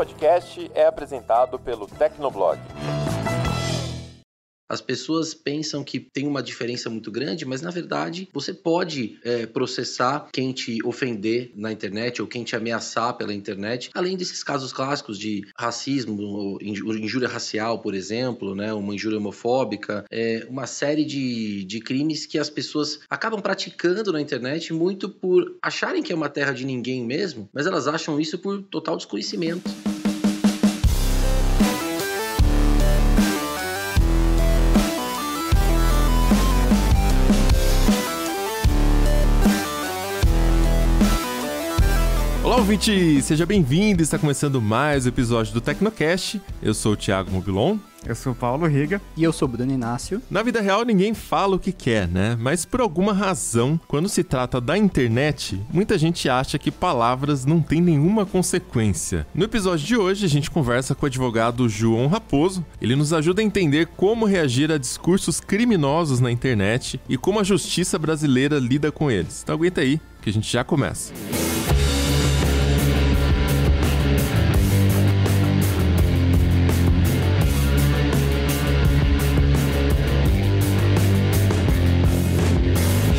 podcast é apresentado pelo Tecnoblog. As pessoas pensam que tem uma diferença muito grande, mas na verdade você pode processar quem te ofender na internet ou quem te ameaçar pela internet, além desses casos clássicos de racismo, injúria racial, por exemplo, né, uma injúria homofóbica, uma série de crimes que as pessoas acabam praticando na internet muito por acharem que é uma terra de ninguém mesmo, mas elas acham isso por total desconhecimento. Olá, ouvinte! Seja bem-vindo! Está começando mais um episódio do Tecnocast. Eu sou o Thiago Mobilon. Eu sou o Paulo Riga. E eu sou o Bruno Inácio. Na vida real, ninguém fala o que quer, né? Mas por alguma razão, quando se trata da internet, muita gente acha que palavras não têm nenhuma consequência. No episódio de hoje, a gente conversa com o advogado João Raposo. Ele nos ajuda a entender como reagir a discursos criminosos na internet e como a justiça brasileira lida com eles. Então aguenta aí, que a gente já começa.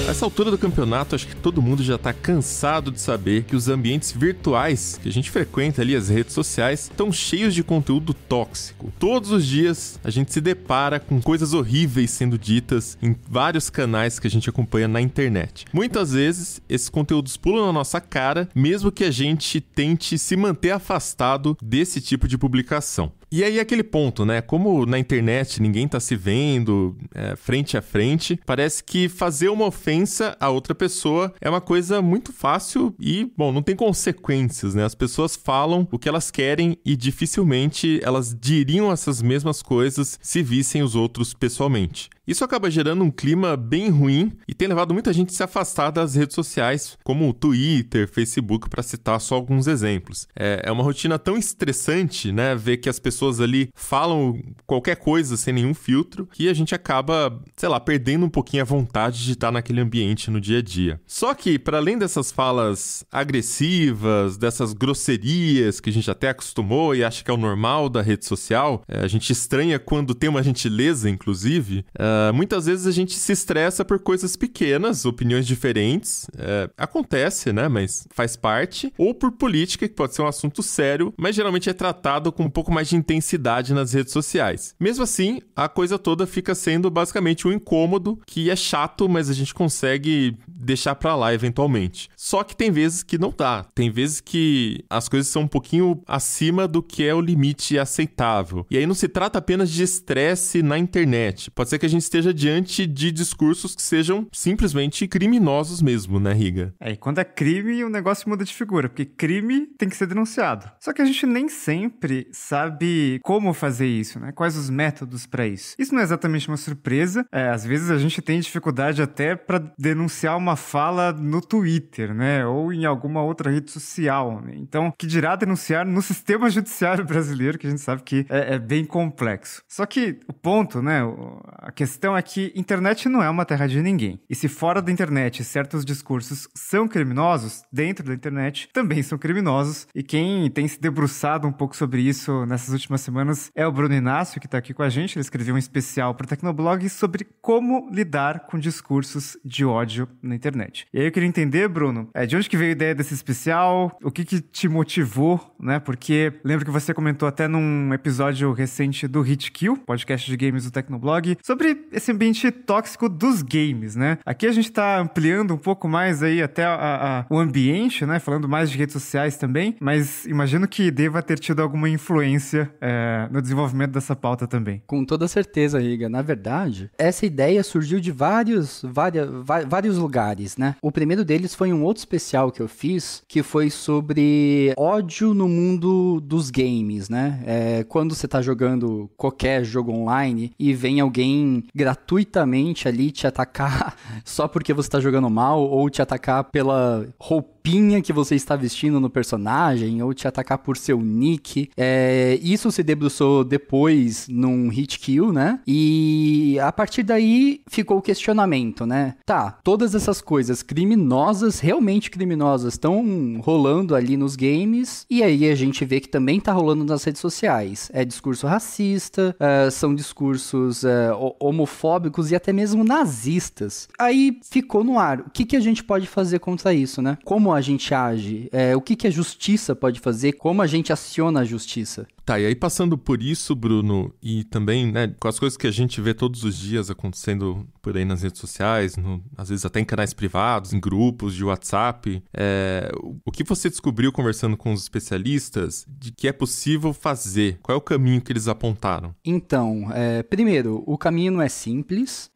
Nessa altura do campeonato, acho que todo mundo já tá cansado de saber que os ambientes virtuais que a gente frequenta ali, as redes sociais, estão cheios de conteúdo tóxico. Todos os dias a gente se depara com coisas horríveis sendo ditas em vários canais que a gente acompanha na internet. Muitas vezes, esses conteúdos pulam na nossa cara, mesmo que a gente tente se manter afastado desse tipo de publicação. E aí aquele ponto, né? Como na internet ninguém tá se vendo frente a frente, parece que fazer uma ofensa a outra pessoa é uma coisa muito fácil e, bom, não tem consequências, né? As pessoas falam o que elas querem e dificilmente elas diriam essas mesmas coisas se vissem os outros pessoalmente. Isso acaba gerando um clima bem ruim e tem levado muita gente a se afastar das redes sociais, como o Twitter, Facebook, para citar só alguns exemplos. É uma rotina tão estressante, né, ver que as pessoas ali falam qualquer coisa sem nenhum filtro, que a gente acaba, sei lá, perdendo um pouquinho a vontade de estar naquele ambiente no dia a dia. Só que, para além dessas falas agressivas, dessas grosserias que a gente até acostumou e acha que é o normal da rede social, a gente estranha quando tem uma gentileza, inclusive, muitas vezes a gente se estressa por coisas pequenas, opiniões diferentes, acontece, né, mas faz parte, ou por política, que pode ser um assunto sério, mas geralmente é tratado com um pouco mais de intensidade nas redes sociais. Mesmo assim, a coisa toda fica sendo basicamente um incômodo que é chato, mas a gente consegue deixar pra lá eventualmente. Só que tem vezes que não dá, tem vezes que as coisas são um pouquinho acima do que é o limite aceitável. E aí não se trata apenas de estresse na internet, pode ser que a gente esteja diante de discursos que sejam simplesmente criminosos mesmo, né, Riga? E quando é crime, o negócio muda de figura, porque crime tem que ser denunciado. Só que a gente nem sempre sabe como fazer isso, né? Quais os métodos para isso. Isso não é exatamente uma surpresa. Às vezes a gente tem dificuldade até para denunciar uma fala no Twitter, né? Ou em alguma outra rede social, né? Então, que dirá denunciar no sistema judiciário brasileiro, que a gente sabe que é bem complexo. Só que o ponto, né? A questão é que internet não é uma terra de ninguém. E se fora da internet certos discursos são criminosos, dentro da internet também são criminosos. E quem tem se debruçado um pouco sobre isso nessas últimas semanas é o Bruno Inácio, que está aqui com a gente. Ele escreveu um especial para o Tecnoblog sobre como lidar com discursos de ódio na internet. E aí eu queria entender, Bruno, de onde que veio a ideia desse especial? O que te motivou, né? Porque lembro que você comentou até num episódio recente do Hit Kill, podcast de games do Tecnoblog, sobre esse ambiente tóxico dos games, né? Aqui a gente tá ampliando um pouco mais aí até o ambiente, né? Falando mais de redes sociais também, mas imagino que deva ter tido alguma influência no desenvolvimento dessa pauta também. Com toda certeza, Riga. Na verdade, essa ideia surgiu de vários lugares, né? O primeiro deles foi um outro especial que eu fiz, que foi sobre ódio no mundo dos games, né? Quando você tá jogando qualquer jogo online e vem alguém gratuitamente ali te atacar só porque você tá jogando mal ou te atacar pela roupinha roupinha que você está vestindo no personagem, ou te atacar por seu nick. Isso se debruçou depois num hit kill, né? E a partir daí ficou o questionamento, né? Tá, todas essas coisas criminosas, realmente criminosas, estão rolando ali nos games, e aí a gente vê que também tá rolando nas redes sociais. É discurso racista, são discursos homofóbicos e até mesmo nazistas. Aí ficou no ar. O que a gente pode fazer contra isso, né? Como a gente age? O que a justiça pode fazer? Como a gente aciona a justiça? Tá, e aí passando por isso, Bruno, e também, né, com as coisas que a gente vê todos os dias acontecendo por aí nas redes sociais, às vezes até em canais privados, em grupos de WhatsApp, o que você descobriu conversando com os especialistas de que é possível fazer? Qual é o caminho que eles apontaram? Então, primeiro, o caminho não é simples.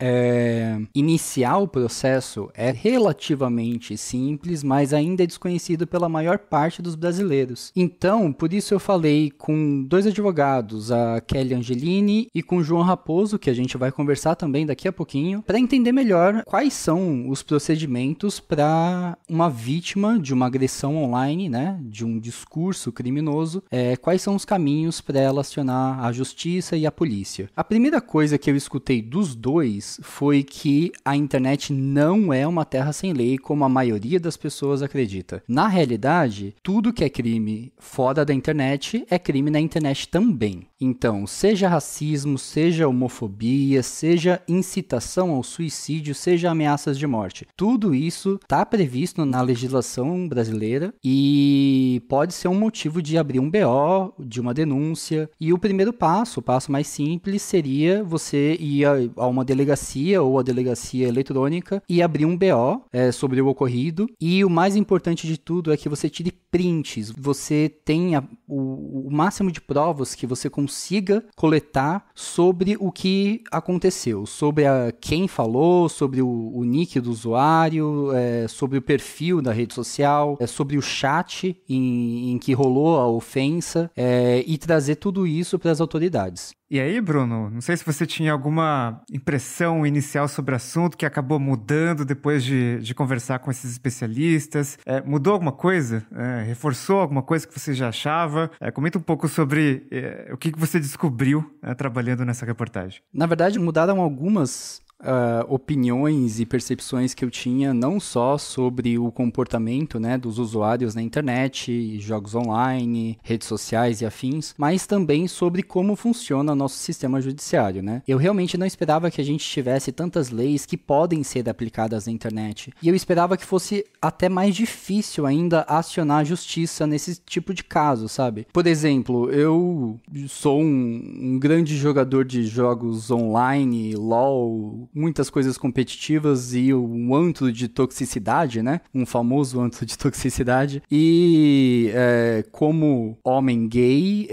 Iniciar o processo é relativamente simples, mas ainda é desconhecido pela maior parte dos brasileiros. Então, por isso eu falei com 2 advogados, a Kelly Angelini e com o João Raposo, que a gente vai conversar também daqui a pouquinho, para entender melhor quais são os procedimentos para uma vítima de uma agressão online, né, de um discurso criminoso, quais são os caminhos para ela acionar a justiça e a polícia. A primeira coisa que eu escutei dos dois foi que a internet não é uma terra sem lei, como a maioria das pessoas acredita. Na realidade, tudo que é crime fora da internet é crime na internet também. Então, seja racismo, seja homofobia, seja incitação ao suicídio, seja ameaças de morte. Tudo isso está previsto na legislação brasileira e pode ser um motivo de abrir um BO, de uma denúncia. E o primeiro passo, o passo mais simples, seria você ir a uma delegacia ou a delegacia eletrônica e abrir um BO sobre o ocorrido. E o mais importante de tudo é que você tire prints, você tenha o máximo de provas que você consiga coletar sobre o que aconteceu, sobre quem falou, sobre o nick do usuário, sobre o perfil da rede social, sobre o chat em que rolou a ofensa, e trazer tudo isso para as autoridades. E aí, Bruno, não sei se você tinha alguma impressão inicial sobre o assunto que acabou mudando depois de conversar com esses especialistas. Mudou alguma coisa? Reforçou alguma coisa que você já achava? Comenta um pouco sobre o que você descobriu trabalhando nessa reportagem. Na verdade, mudaram algumas opiniões e percepções que eu tinha, não só sobre o comportamento, né, dos usuários na internet, jogos online, redes sociais e afins, mas também sobre como funciona o nosso sistema judiciário, né? Eu realmente não esperava que a gente tivesse tantas leis que podem ser aplicadas na internet, e eu esperava que fosse até mais difícil ainda acionar a justiça nesse tipo de caso, sabe? Por exemplo, eu sou um grande jogador de jogos online, LOL, muitas coisas competitivas e um antro de toxicidade, né? Um famoso antro de toxicidade. E como homem gay,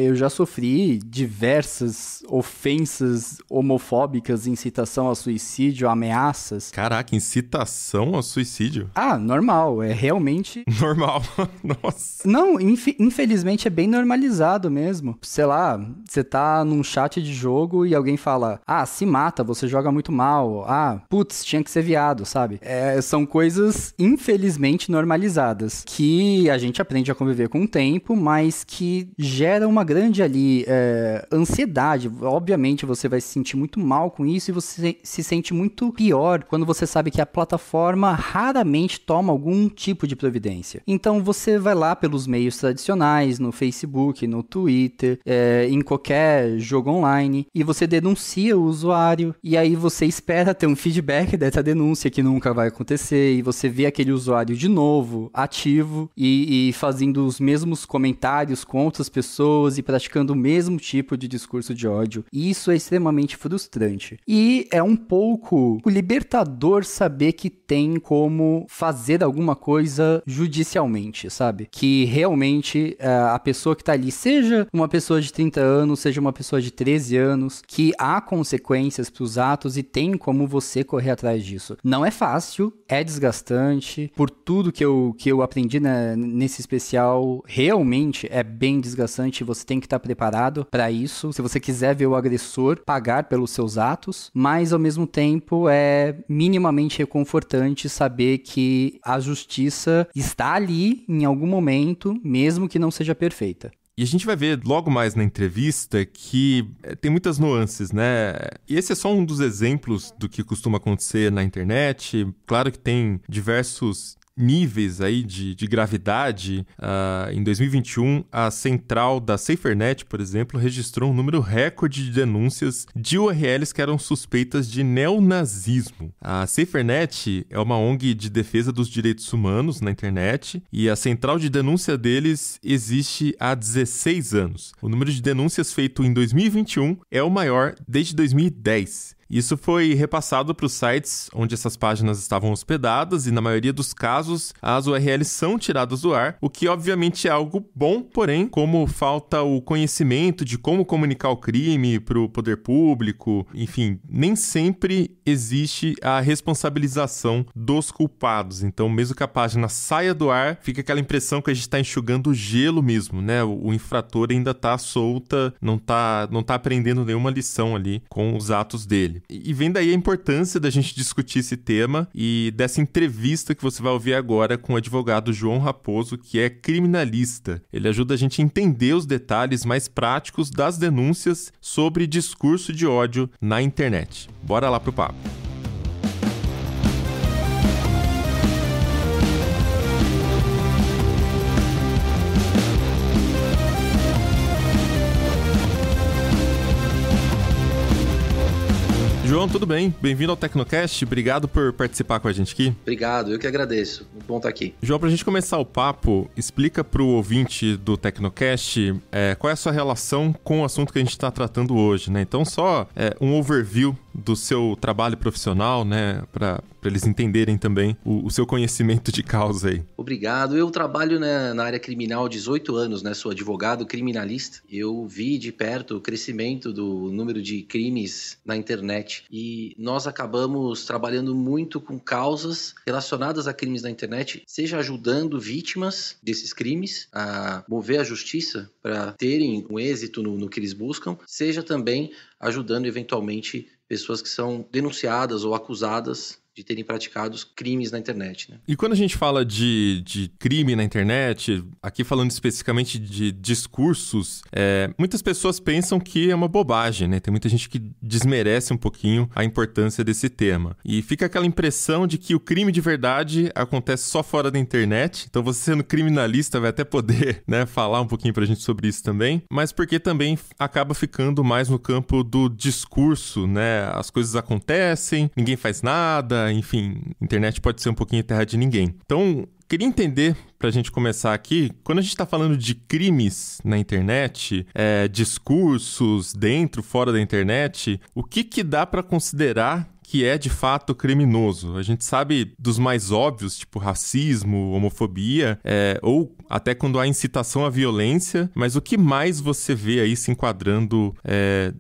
eu já sofri diversas ofensas homofóbicas, incitação ao suicídio, ameaças. Caraca, incitação ao suicídio? Ah, normal, realmente... Normal, nossa. Não, infelizmente é bem normalizado mesmo. Sei lá, você tá num chat de jogo e alguém fala, se mata, você joga muito mal, putz, tinha que ser viado, sabe? São coisas infelizmente normalizadas, que a gente aprende a conviver com o tempo, mas que gera uma grande ali ansiedade. Obviamente você vai se sentir muito mal com isso e você se sente muito pior quando você sabe que a plataforma raramente toma algum tipo de providência. Então você vai lá pelos meios tradicionais, no Facebook, no Twitter, em qualquer jogo online, e você denuncia o usuário, e aí você espera ter um feedback dessa denúncia que nunca vai acontecer, e você vê aquele usuário de novo, ativo, e fazendo os mesmos comentários com outras pessoas e praticando o mesmo tipo de discurso de ódio. E isso é extremamente frustrante. E é um pouco libertador saber que tem como fazer alguma coisa judicialmente, sabe? Que realmente a pessoa que tá ali, seja uma pessoa de 30 anos, seja uma pessoa de 13 anos, que há consequências pros atos e tem como você correr atrás disso. Não é fácil, é desgastante. Por tudo que eu aprendi nesse especial, realmente é bem desgastante. Você tem que estar preparado para isso. Se você quiser ver o agressor pagar pelos seus atos, mas ao mesmo tempo é minimamente reconfortante saber que a justiça está ali em algum momento, mesmo que não seja perfeita. E a gente vai ver logo mais na entrevista que tem muitas nuances, né? E esse é só um dos exemplos do que costuma acontecer na internet. Claro que tem diversos níveis aí de gravidade. Em 2021, a central da SaferNet, por exemplo, registrou um número recorde de denúncias de URLs que eram suspeitas de neonazismo. A SaferNet é uma ONG de defesa dos direitos humanos na internet e a central de denúncia deles existe há 16 anos. O número de denúncias feito em 2021 é o maior desde 2010. Isso foi repassado para os sites onde essas páginas estavam hospedadas e, na maioria dos casos, as URLs são tiradas do ar, o que obviamente é algo bom, porém, como falta o conhecimento de como comunicar o crime para o poder público, enfim, nem sempre existe a responsabilização dos culpados. Então, mesmo que a página saia do ar, fica aquela impressão que a gente está enxugando gelo mesmo, né? O infrator ainda está solta, não tá aprendendo nenhuma lição ali com os atos dele. E vem daí a importância da gente discutir esse tema e dessa entrevista que você vai ouvir agora com o advogado João Raposo, que é criminalista. Ele ajuda a gente a entender os detalhes mais práticos das denúncias sobre discurso de ódio na internet. Bora lá pro papo. João, tudo bem? Bem-vindo ao Tecnocast. Obrigado por participar com a gente aqui. Obrigado, eu que agradeço. Muito bom estar aqui. João, pra gente começar o papo, explica pro ouvinte do Tecnocast qual é a sua relação com o assunto que a gente está tratando hoje, né? Então, só um overview do seu trabalho profissional, né? Pra eles entenderem também o seu conhecimento de causa aí. Obrigado. Eu trabalho na área criminal há 18 anos, né? Sou advogado criminalista. Eu vi de perto o crescimento do número de crimes na internet e nós acabamos trabalhando muito com causas relacionadas a crimes na internet, seja ajudando vítimas desses crimes a mover a justiça para terem um êxito no que eles buscam, seja também ajudando eventualmente pessoas que são denunciadas ou acusadas de terem praticado crimes na internet, né? E quando a gente fala de crime na internet, aqui falando especificamente de discursos, muitas pessoas pensam que é uma bobagem, né? Tem muita gente que desmerece um pouquinho a importância desse tema. E fica aquela impressão de que o crime de verdade acontece só fora da internet. Então você sendo criminalista vai até poder, né, falar um pouquinho pra gente sobre isso também. Mas porque também acaba ficando mais no campo do discurso, né? As coisas acontecem, ninguém faz nada, enfim, internet pode ser um pouquinho terra de ninguém. Então, queria entender, pra gente começar aqui, quando a gente tá falando de crimes na internet, discursos dentro, fora da internet, o que dá pra considerar que é de fato criminoso? A gente sabe dos mais óbvios, tipo racismo, homofobia, ou até quando há incitação à violência, mas o que mais você vê aí se enquadrando,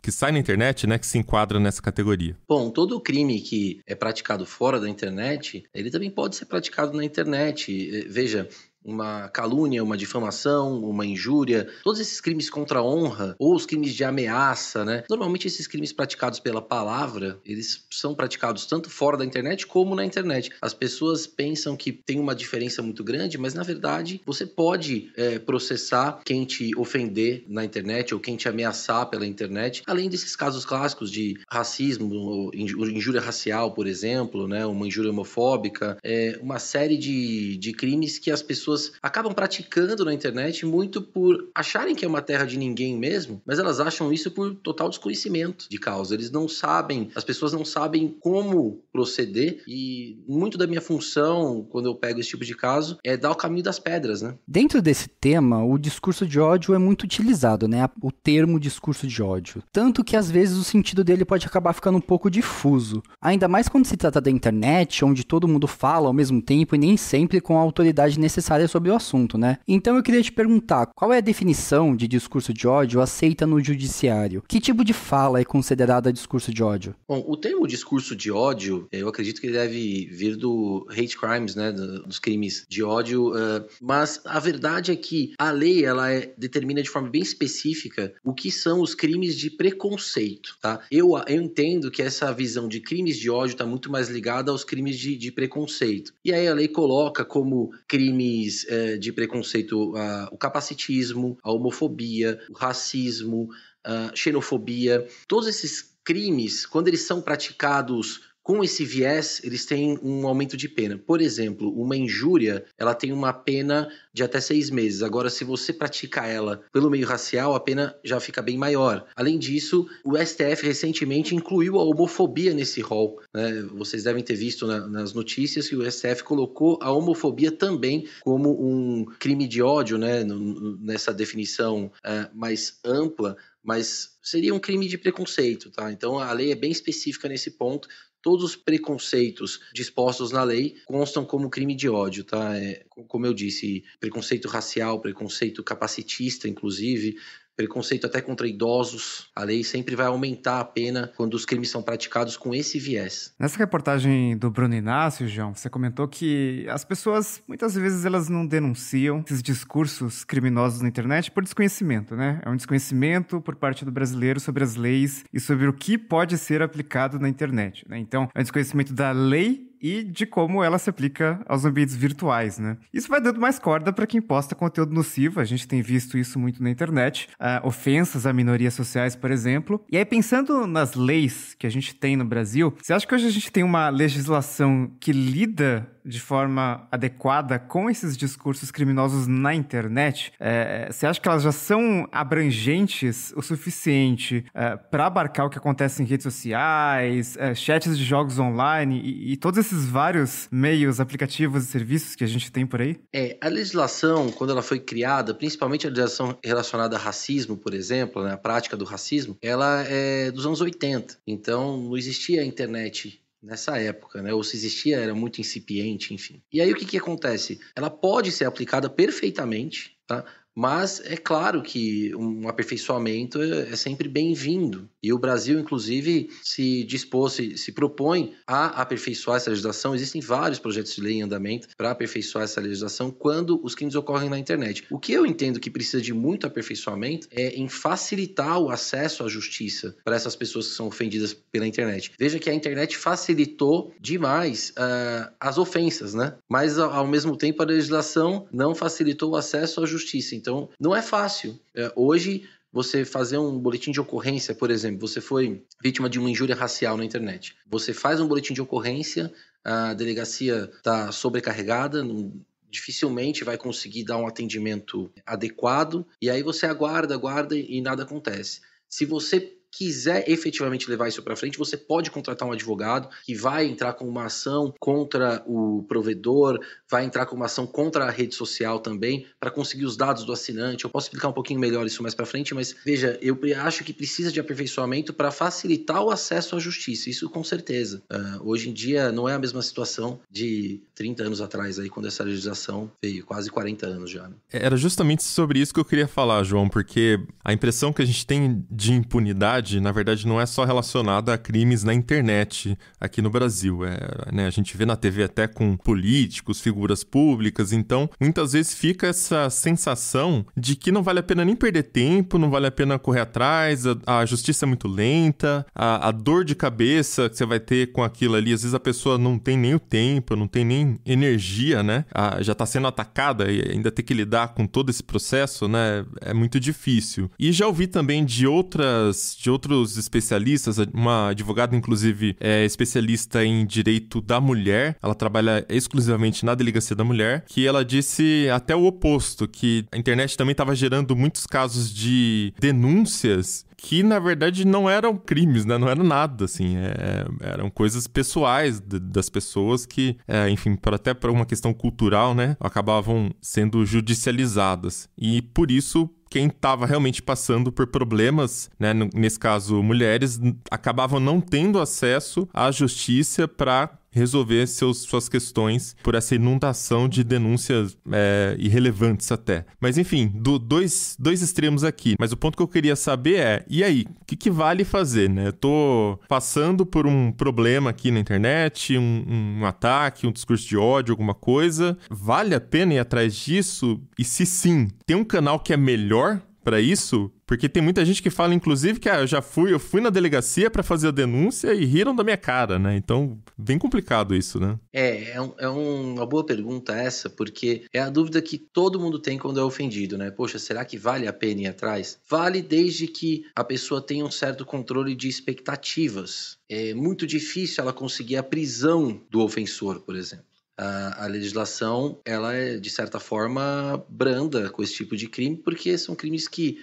que sai na internet, né, que se enquadra nessa categoria? Bom, todo crime que é praticado fora da internet, ele também pode ser praticado na internet. Veja, uma calúnia, uma difamação, uma injúria, todos esses crimes contra a honra ou os crimes de ameaça, né? Normalmente esses crimes praticados pela palavra, eles são praticados tanto fora da internet como na internet. As pessoas pensam que tem uma diferença muito grande, mas na verdade você pode processar quem te ofender na internet ou quem te ameaçar pela internet, além desses casos clássicos de racismo, ou injúria racial, por exemplo, né? Uma injúria homofóbica, uma série de crimes que as pessoas acabam praticando na internet muito por acharem que é uma terra de ninguém mesmo, mas elas acham isso por total desconhecimento de causa. Eles não sabem, as pessoas não sabem como proceder e muito da minha função, quando eu pego esse tipo de caso, é dar o caminho das pedras, né? Dentro desse tema, o discurso de ódio é muito utilizado, né? O termo discurso de ódio. Tanto que às vezes o sentido dele pode acabar ficando um pouco difuso. Ainda mais quando se trata da internet, onde todo mundo fala ao mesmo tempo e nem sempre com a autoridade necessária história sobre o assunto, né? Então eu queria te perguntar, qual é a definição de discurso de ódio aceita no judiciário? Que tipo de fala é considerada discurso de ódio? Bom, o termo discurso de ódio, eu acredito que ele deve vir do hate crimes, né, dos crimes de ódio, mas a verdade é que a lei, ela determina de forma bem específica o que são os crimes de preconceito, tá? Eu entendo que essa visão de crimes de ódio está muito mais ligada aos crimes de preconceito. E aí a lei coloca como crimes de preconceito o capacitismo, a homofobia, o racismo, a xenofobia. Todos esses crimes, quando eles são praticados com esse viés, eles têm um aumento de pena. Por exemplo, uma injúria, ela tem uma pena de até 6 meses. Agora, se você pratica ela pelo meio racial, a pena já fica bem maior. Além disso, o STF recentemente incluiu a homofobia nesse rol, né? Vocês devem ter visto nas notícias que o STF colocou a homofobia também como um crime de ódio, né? Nessa definição mais ampla, mas seria um crime de preconceito, tá? Então, a lei é bem específica nesse ponto. Todos os preconceitos dispostos na lei constam como crime de ódio, tá? Como eu disse, preconceito racial, preconceito capacitista, inclusive, preconceito até contra idosos. A lei sempre vai aumentar a pena quando os crimes são praticados com esse viés. Nessa reportagem do Bruno Inácio, João, você comentou que as pessoas, muitas vezes, elas não denunciam esses discursos criminosos na internet por desconhecimento, né? É um desconhecimento por parte do brasileiro sobre as leis e sobre o que pode ser aplicado na internet, né? Então, é um desconhecimento da lei e de como ela se aplica aos ambientes virtuais, né? Isso vai dando mais corda para quem posta conteúdo nocivo, a gente tem visto isso muito na internet, ofensas a minorias sociais, por exemplo. E aí, pensando nas leis que a gente tem no Brasil, você acha que hoje a gente tem uma legislação que lida de forma adequada com esses discursos criminosos na internet? Você acha que elas já são abrangentes o suficiente para abarcar o que acontece em redes sociais, chats de jogos online e todos esses vários meios, aplicativos e serviços que a gente tem por aí? A legislação, quando ela foi criada, principalmente a legislação relacionada a racismo, por exemplo, né, a prática do racismo, ela é dos anos 80. Então, não existia a internet nessa época, né? Ou se existia, era muito incipiente, enfim. E aí, o que acontece? Ela pode ser aplicada perfeitamente, tá? Mas é claro que um aperfeiçoamento é sempre bem-vindo. E o Brasil, inclusive, se propõe a aperfeiçoar essa legislação. Existem vários projetos de lei em andamento para aperfeiçoar essa legislação quando os crimes ocorrem na internet. O que eu entendo que precisa de muito aperfeiçoamento é em facilitar o acesso à justiça para essas pessoas que são ofendidas pela internet. Veja que a internet facilitou demais as ofensas, né? Mas, ao mesmo tempo, a legislação não facilitou o acesso à justiça. Então, não é fácil. Hoje, você fazer um boletim de ocorrência, por exemplo, você foi vítima de uma injúria racial na internet. Você faz um boletim de ocorrência, a delegacia está sobrecarregada, dificilmente vai conseguir dar um atendimento adequado, e aí você aguarda e nada acontece. Se você quiser efetivamente levar isso para frente, você pode contratar um advogado que vai entrar com uma ação contra o provedor, vai entrar com uma ação contra a rede social também, para conseguir os dados do assinante. Eu posso explicar um pouquinho melhor isso mais para frente, mas veja, eu acho que precisa de aperfeiçoamento para facilitar o acesso à justiça, isso com certeza. Hoje em dia não é a mesma situação de 30 anos atrás, aí, quando essa legislação veio, quase 40 anos já. Né? Era justamente sobre isso que eu queria falar, João, porque a impressão que a gente tem de impunidade, na verdade, não é só relacionada a crimes na internet aqui no Brasil. A gente vê na TV até com políticos, figuras públicas, então muitas vezes fica essa sensação de que não vale a pena nem perder tempo, não vale a pena correr atrás, a justiça é muito lenta, a dor de cabeça que você vai ter com aquilo ali, às vezes a pessoa não tem nem o tempo, não tem nem energia, né? Já está sendo atacada e ainda ter que lidar com todo esse processo, né? É muito difícil. E já ouvi também de outros especialistas, uma advogada, inclusive, é especialista em direito da mulher, ela trabalha exclusivamente na delegacia da mulher, que ela disse até o oposto, que a internet também estava gerando muitos casos de denúncias que, na verdade, não eram crimes, né? Não eram nada, assim, eram coisas pessoais das pessoas que, enfim, até por uma questão cultural, né, acabavam sendo judicializadas. E, por isso, quem estava realmente passando por problemas, né, nesse caso mulheres, acabavam não tendo acesso à justiça para resolver suas questões por essa inundação de denúncias irrelevantes até. Mas enfim, dois extremos aqui. Mas o ponto que eu queria saber é, e aí, o que vale fazer, né? Eu tô passando por um problema aqui na internet, um ataque, um discurso de ódio, alguma coisa. Vale a pena ir atrás disso? E se sim, tem um canal que é melhor para isso? Porque tem muita gente que fala, inclusive, que eu fui na delegacia para fazer a denúncia e riram da minha cara, né? Então, bem complicado isso, né? É uma boa pergunta essa, porque é a dúvida que todo mundo tem quando é ofendido, né? Poxa, será que vale a pena ir atrás? Vale desde que a pessoa tenha um certo controle de expectativas. É muito difícil ela conseguir a prisão do ofensor, por exemplo. A legislação, ela é, de certa forma, branda com esse tipo de crime, porque são crimes que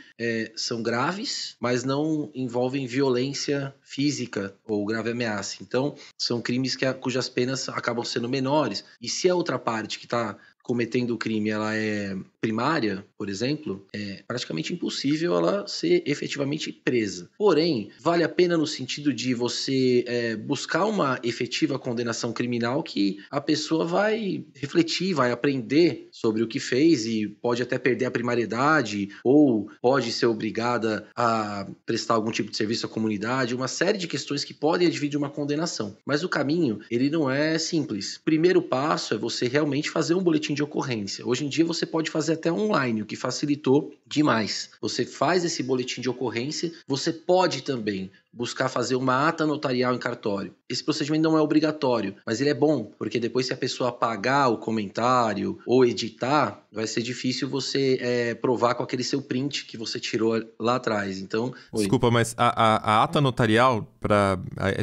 são graves, mas não envolvem violência física ou grave ameaça. Então, são crimes cujas penas acabam sendo menores. E se a outra parte que está cometendo o crime, ela é primária, por exemplo, é praticamente impossível ela ser efetivamente presa. Porém, vale a pena no sentido de você buscar uma efetiva condenação criminal que a pessoa vai refletir, vai aprender sobre o que fez e pode até perder a primariedade ou pode ser obrigada a prestar algum tipo de serviço à comunidade, uma série de questões que podem advir de uma condenação. Mas o caminho, ele não é simples. Primeiro passo é você realmente fazer um boletim de ocorrência. Hoje em dia você pode fazer até online, o que facilitou demais. Você faz esse boletim de ocorrência, você pode também buscar fazer uma ata notarial em cartório. Esse procedimento não é obrigatório, mas ele é bom, porque depois se a pessoa apagar o comentário ou editar, vai ser difícil você provar com aquele seu print que você tirou lá atrás. Então, desculpa, mas a ata notarial,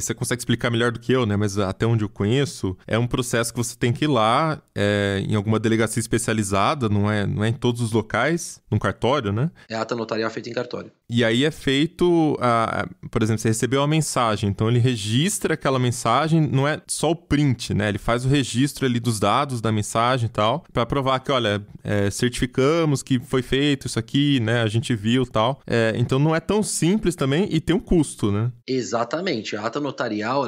você consegue explicar melhor do que eu, né? Mas até onde eu conheço, é um processo que você tem que ir lá em alguma delegacia especializada, não é em todos os locais, num cartório, né? É a ata notarial feita em cartório. E aí é feito, por exemplo, você recebeu uma mensagem, então ele registra aquela mensagem, não é só o print, né? Ele faz o registro ali dos dados da mensagem e tal, para provar que, olha, certificamos que foi feito isso aqui, né? A gente viu e tal. Então não é tão simples também e tem um custo, né? Exatamente. A ata notarial,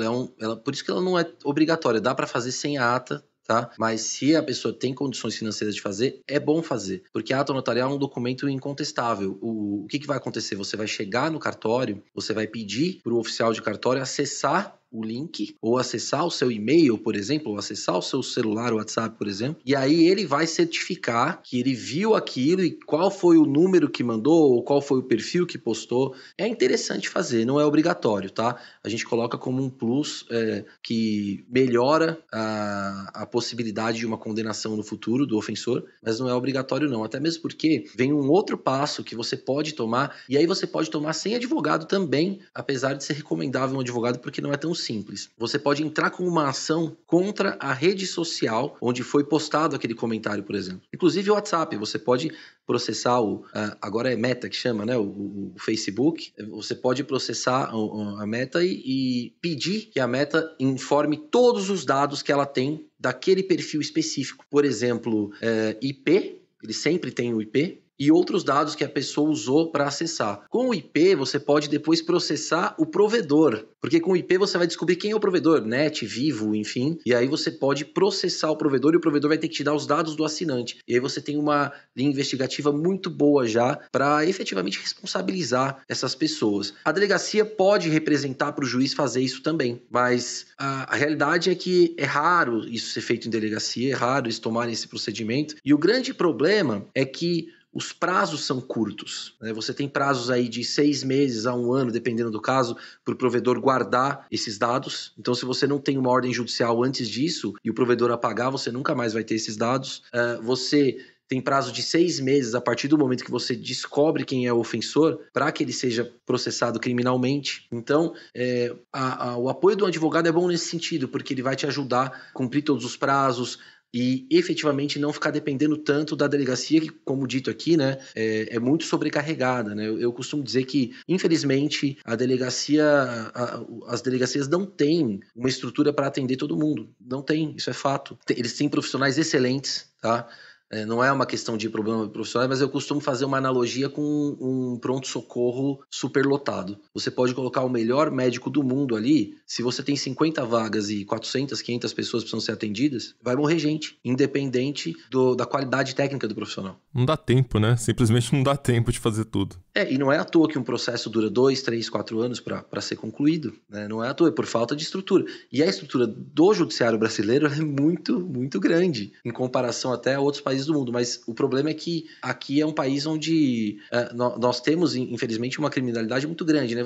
por isso que ela não é obrigatória. Dá para fazer sem a ata, tá? Mas se a pessoa tem condições financeiras de fazer, é bom fazer, porque a ata notarial é um documento incontestável. O que vai acontecer? Você vai chegar no cartório, você vai pedir para o oficial de cartório acessar o link, ou acessar o seu e-mail, por exemplo, ou acessar o seu celular, o WhatsApp, por exemplo, e aí ele vai certificar que ele viu aquilo e qual foi o número que mandou, ou qual foi o perfil que postou. É interessante fazer, não é obrigatório, tá? A gente coloca como um plus que melhora a possibilidade de uma condenação no futuro do ofensor, mas não é obrigatório não, até mesmo porque vem um outro passo que você pode tomar, e aí você pode tomar sem advogado também, apesar de ser recomendável um advogado, porque não é tão simples. Você pode entrar com uma ação contra a rede social onde foi postado aquele comentário, por exemplo. Inclusive o WhatsApp, você pode processar agora é Meta que chama, né? O Facebook. Você pode processar a Meta e pedir que a Meta informe todos os dados que ela tem daquele perfil específico. Por exemplo, IP, ele sempre tem o IP, e outros dados que a pessoa usou para acessar. Com o IP, você pode depois processar o provedor, porque com o IP você vai descobrir quem é o provedor, NET, Vivo, enfim, e aí você pode processar o provedor e o provedor vai ter que te dar os dados do assinante. E aí você tem uma linha investigativa muito boa já para efetivamente responsabilizar essas pessoas. A delegacia pode representar para o juiz fazer isso também, mas a realidade é que é raro isso ser feito em delegacia, é raro eles tomarem esse procedimento, e o grande problema é que os prazos são curtos, né? Você tem prazos aí de 6 meses a 1 ano, dependendo do caso, para o provedor guardar esses dados. Então, se você não tem uma ordem judicial antes disso e o provedor apagar, você nunca mais vai ter esses dados. Você tem prazo de 6 meses a partir do momento que você descobre quem é o ofensor para que ele seja processado criminalmente. Então, o apoio do advogado é bom nesse sentido, porque ele vai te ajudar a cumprir todos os prazos, e efetivamente não ficar dependendo tanto da delegacia, que, como dito aqui, né, é muito sobrecarregada, né? Eu costumo dizer que, infelizmente, as delegacias não têm uma estrutura para atender todo mundo. Não tem, isso é fato. Eles têm profissionais excelentes, tá? não é uma questão de problema profissional, mas eu costumo fazer uma analogia com um pronto-socorro superlotado. Você pode colocar o melhor médico do mundo ali, se você tem 50 vagas e 400, 500 pessoas precisam ser atendidas, vai morrer gente, independente da qualidade técnica do profissional. Não dá tempo, né? Simplesmente não dá tempo de fazer tudo. E não é à toa que um processo dura 2, 3, 4 anos para ser concluído, né? Não é à toa, é por falta de estrutura. E a estrutura do judiciário brasileiro é muito, muito grande, em comparação até a outros países do mundo. Mas o problema é que aqui é um país onde nós temos, infelizmente, uma criminalidade muito grande, né?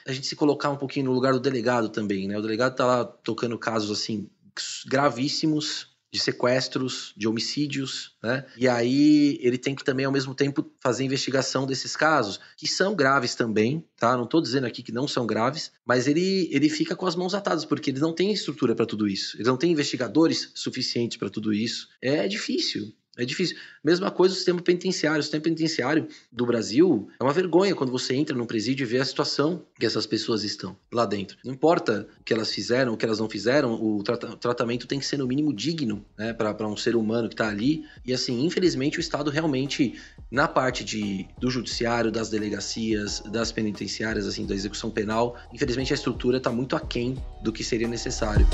A gente se colocar um pouquinho no lugar do delegado também, né? O delegado tá lá tocando casos, assim, gravíssimos, de sequestros, de homicídios, né? E aí ele tem que também, ao mesmo tempo, fazer investigação desses casos, que são graves também, tá? Não estou dizendo aqui que não são graves, mas ele fica com as mãos atadas, porque ele não tem estrutura para tudo isso. Ele não tem investigadores suficientes para tudo isso. É difícil. É difícil. Mesma coisa o sistema penitenciário. O sistema penitenciário do Brasil é uma vergonha quando você entra num presídio e vê a situação que essas pessoas estão lá dentro. Não importa o que elas fizeram, o que elas não fizeram, o tratamento tem que ser no mínimo digno, né, para um ser humano que está ali. E assim, infelizmente o Estado realmente, na parte do judiciário, das delegacias, das penitenciárias, assim, da execução penal, infelizmente a estrutura está muito aquém do que seria necessário.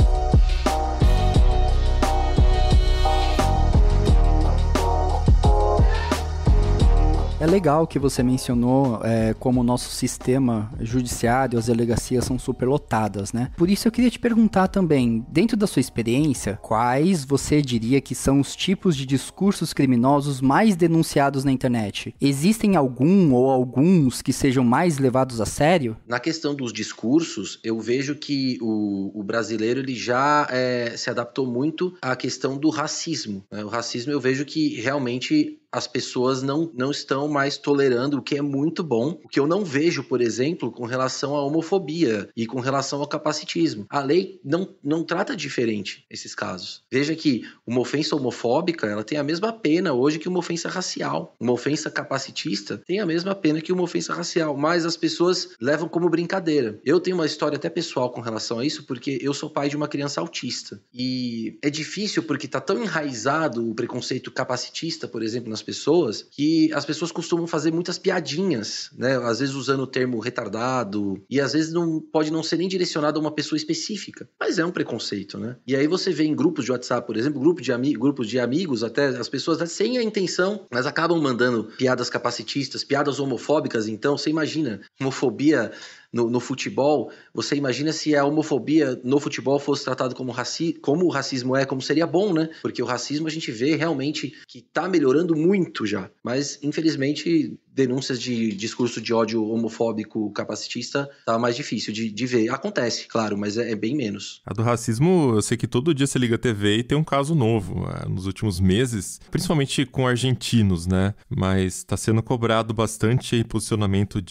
É legal que você mencionou como o nosso sistema judiciário, as delegacias são superlotadas, né? Por isso eu queria te perguntar também, dentro da sua experiência, quais você diria que são os tipos de discursos criminosos mais denunciados na internet? Existem algum ou alguns que sejam mais levados a sério? Na questão dos discursos, eu vejo que o brasileiro ele já se adaptou muito à questão do racismo, né? O racismo eu vejo que realmente as pessoas não estão mais tolerando, o que é muito bom. O que eu não vejo, por exemplo, com relação à homofobia e com relação ao capacitismo. A lei não trata diferente esses casos. Veja que uma ofensa homofóbica, ela tem a mesma pena hoje que uma ofensa racial. Uma ofensa capacitista tem a mesma pena que uma ofensa racial, mas as pessoas levam como brincadeira. Eu tenho uma história até pessoal com relação a isso, porque eu sou pai de uma criança autista. E é difícil porque está tão enraizado o preconceito capacitista, por exemplo, nas pessoas, que as pessoas costumam fazer muitas piadinhas, né? Às vezes usando o termo retardado, e às vezes pode não ser nem direcionado a uma pessoa específica, mas é um preconceito, né? E aí você vê em grupos de WhatsApp, por exemplo, grupos de amigos, até as pessoas sem a intenção, mas acabam mandando piadas capacitistas, piadas homofóbicas. Então você imagina, homofobia no futebol, você imagina se a homofobia no futebol fosse tratado como o racismo como seria bom, né? Porque o racismo a gente vê realmente que tá melhorando muito já, mas infelizmente denúncias de discurso de ódio homofóbico capacitista tá mais difícil de ver. Acontece, claro, mas é bem menos. A do racismo, eu sei que todo dia você liga a TV e tem um caso novo nos últimos meses, principalmente com argentinos, né? Mas tá sendo cobrado bastante aí posicionamento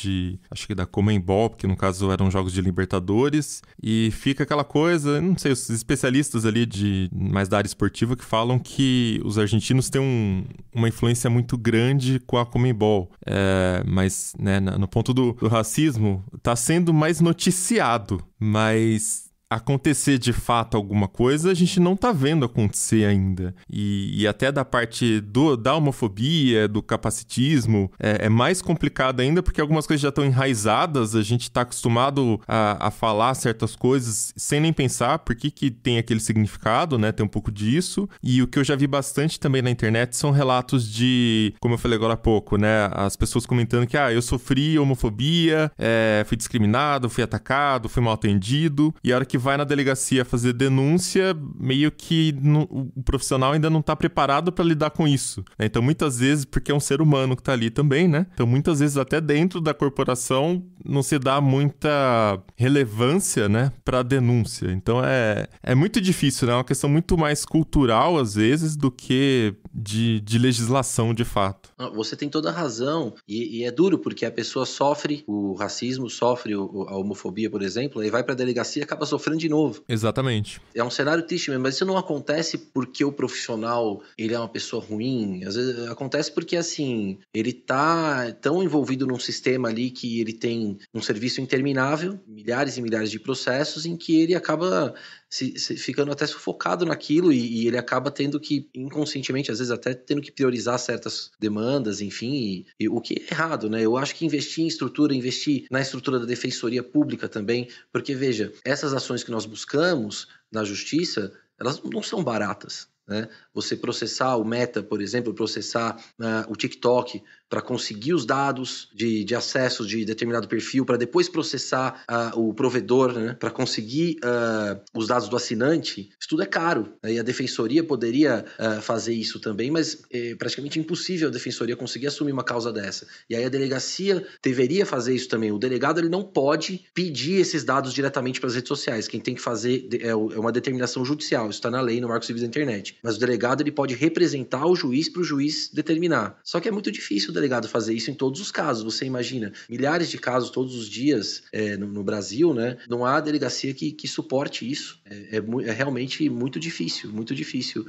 acho que da Conmebol, porque no caso eram jogos de Libertadores, e fica aquela coisa, não sei, os especialistas ali mais da área esportiva que falam que os argentinos têm uma influência muito grande com a Conmebol. Mas, né, no ponto do racismo, tá sendo mais noticiado, mas acontecer de fato alguma coisa, a gente não tá vendo acontecer ainda. E até da parte da homofobia, do capacitismo, é mais complicado ainda, porque algumas coisas já estão enraizadas, a gente tá acostumado a falar certas coisas sem nem pensar por que tem aquele significado, né? Tem um pouco disso. E o que eu já vi bastante também na internet são relatos de, como eu falei agora há pouco, né? As pessoas comentando que, eu sofri homofobia, fui discriminado, fui atacado, fui mal atendido, e a hora que vai na delegacia fazer denúncia, meio que o profissional ainda não tá preparado para lidar com isso, né? Então, muitas vezes, porque é um ser humano que tá ali também, né? Então, muitas vezes, até dentro da corporação, não se dá muita relevância, né, pra denúncia. Então, é muito difícil, né? É uma questão muito mais cultural, às vezes, do que de legislação, de fato. Você tem toda a razão. E é duro, porque a pessoa sofre o racismo, sofre a homofobia, por exemplo, aí vai pra delegacia e acaba sofrendo de novo. Exatamente. É um cenário triste mesmo, mas isso não acontece porque o profissional, ele é uma pessoa ruim. Às vezes acontece porque, assim, ele tá tão envolvido num sistema ali que ele tem tem um serviço interminável, milhares e milhares de processos em que ele acaba ficando até sufocado naquilo e ele acaba tendo que, inconscientemente, às vezes até tendo que priorizar certas demandas, enfim, e o que é errado, né? Eu acho que investir em estrutura, investir na estrutura da defensoria pública também, porque, veja, essas ações que nós buscamos na justiça, elas não são baratas, né? Você processar o Meta, por exemplo, processar o TikTok para conseguir os dados de acesso de determinado perfil, para depois processar o provedor, né? Para conseguir os dados do assinante, isso tudo é caro, né? E a defensoria poderia fazer isso também, mas é praticamente impossível a defensoria conseguir assumir uma causa dessa. E aí a delegacia deveria fazer isso também. O delegado ele não pode pedir esses dados diretamente para as redes sociais. Quem tem que fazer é uma determinação judicial. Isso está na lei, no Marco Civil da Internet. Mas o delegado ele pode representar o juiz para o juiz determinar. Só que é muito difícil o delegado fazer isso em todos os casos. Você imagina, milhares de casos todos os dias no Brasil, né? Não há delegacia que suporte isso. É realmente muito difícil, muito difícil.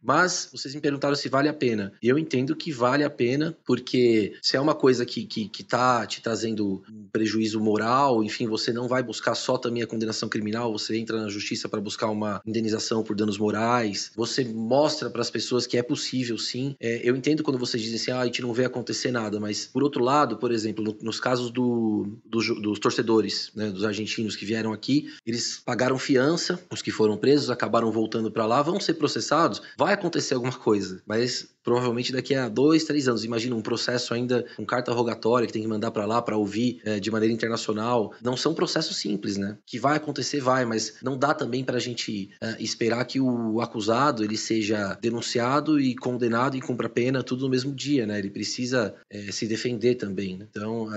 Mas vocês me perguntaram se vale a pena. Eu entendo que vale a pena, porque se é uma coisa que tá te trazendo um prejuízo moral, enfim, você não vai buscar só também a condenação criminal, você entra na justiça para buscar uma indenização por danos morais, você mostra para as pessoas que é possível, sim. Eu entendo quando vocês dizem assim, a gente não vê acontecer nada, mas por outro lado, por exemplo, nos casos dos torcedores, né, dos argentinos que vieram aqui, eles pagaram fiança, os que foram presos acabaram voltando para lá, vão ser processados, vai acontecer alguma coisa, mas provavelmente daqui a 2, 3 anos. Imagina um processo ainda com carta rogatória que tem que mandar para lá para ouvir de maneira internacional. Não são processos simples, né? Que vai acontecer, mas não dá também para a gente esperar que o acusado ele seja denunciado e condenado e cumpra pena tudo no mesmo dia, né? Ele precisa se defender também, né? Então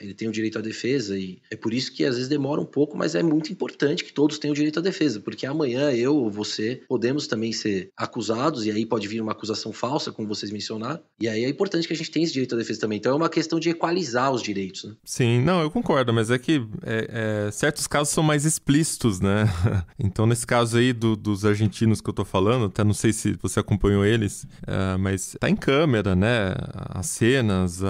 ele tem o direito à defesa e é por isso que às vezes demora um pouco, mas é muito importante que todos tenham o direito à defesa, porque amanhã eu ou você podemos também ser acusados e aí pode vir uma acusação falsa, como vocês mencionaram, e aí é importante que a gente tenha esse direito à defesa também. Então é uma questão de equalizar os direitos, né? Sim, não, eu concordo, mas é que certos casos são mais explícitos, né? Então nesse caso aí dos argentinos que eu tô falando, até não sei se você acompanhou eles, mas tá em câmera, né? As cenas,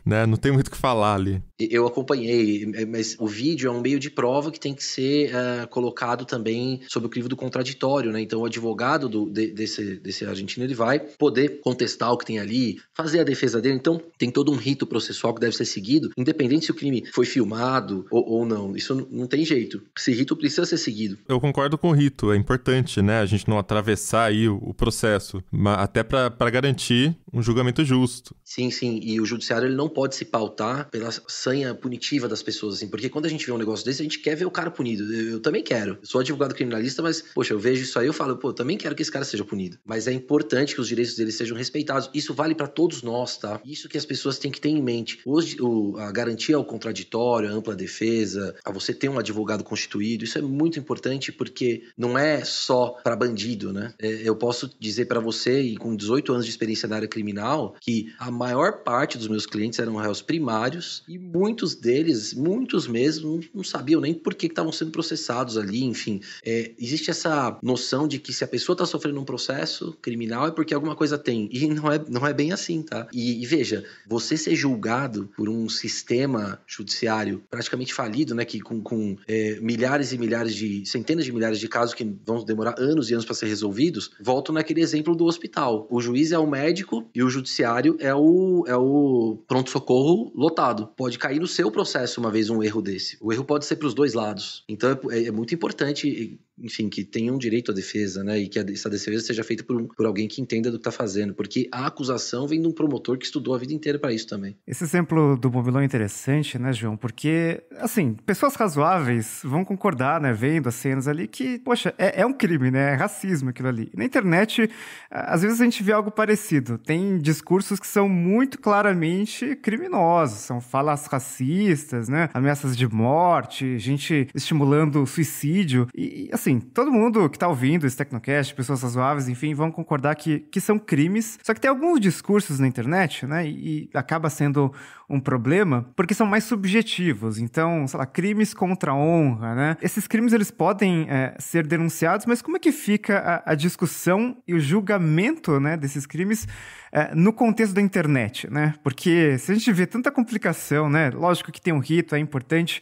né? Não tem muito o que falar ali. Eu acompanhei, mas o vídeo é um meio de prova que tem que ser colocado também sob o crivo do contraditório, né? Então o advogado desse argentino, ele vai poder contestar o que tem ali, fazer a defesa dele. Então tem todo um rito processual que deve ser seguido, independente se o crime foi filmado ou não. Isso não tem jeito. Esse rito precisa ser seguido. Eu concordo com o rito, é importante, né? A gente não atravessar aí o processo, até para garantir um julgamento justo. Sim, e o judiciário ele não pode se pautar pela sanha punitiva das pessoas, assim, porque quando a gente vê um negócio desse, a gente quer ver o cara punido. Eu também quero. Eu sou advogado criminalista, mas, poxa, eu vejo isso aí, eu falo, eu também quero que esse cara seja punido. Mas é importante que os direitos deles sejam respeitados. Isso vale para todos nós, tá? Isso que as pessoas têm que ter em mente. Hoje, a garantia ao contraditório, a ampla defesa, a você ter um advogado constituído, isso é muito importante porque não é só para bandido, né? Eu posso dizer para você, e com 18 anos de experiência na área criminal, que a maior parte dos meus clientes eram réus primários e muitos deles, muitos mesmo, não sabiam nem por que estavam sendo processados ali, enfim. Existe essa noção de que se a pessoa está sofrendo um processo criminal é porque alguma coisa tem. E não é bem assim, tá? E veja, você ser julgado por um sistema judiciário praticamente falido, né? Que com milhares e milhares centenas de milhares de casos que vão demorar anos e anos para ser resolvidos, volto naquele exemplo do hospital. O juiz é o médico e o judiciário é o pronto-socorro lotado. Pode cair no seu processo uma vez um erro desse. O erro pode ser para os dois lados. Então é muito importante, enfim, que tenham direito à defesa, né? E que essa defesa seja feita por alguém que entenda do que está fazendo, porque a acusação vem de um promotor que estudou a vida inteira para isso também. Esse exemplo do Mobilon é interessante, né, João? Porque, assim, pessoas razoáveis vão concordar, né, vendo as cenas ali que, poxa, é um crime, né? É racismo aquilo ali. E na internet, às vezes a gente vê algo parecido. Tem discursos que são muito claramente criminosos, são falas racistas, né? Ameaças de morte, gente estimulando suicídio. E assim, todo mundo que tá ouvindo esse Tecnocast, pessoas razoáveis, enfim, vão concordar que são crimes. Só que tem alguns discursos na internet, né? E acaba sendo um problema porque são mais subjetivos. Então, sei lá, crimes contra a honra, né? Esses crimes, eles podem ser denunciados, mas como é que fica a discussão e o julgamento, né, desses crimes no contexto da internet, né? Porque se a gente vê tanta complicação, né? Lógico que tem um rito, é importante.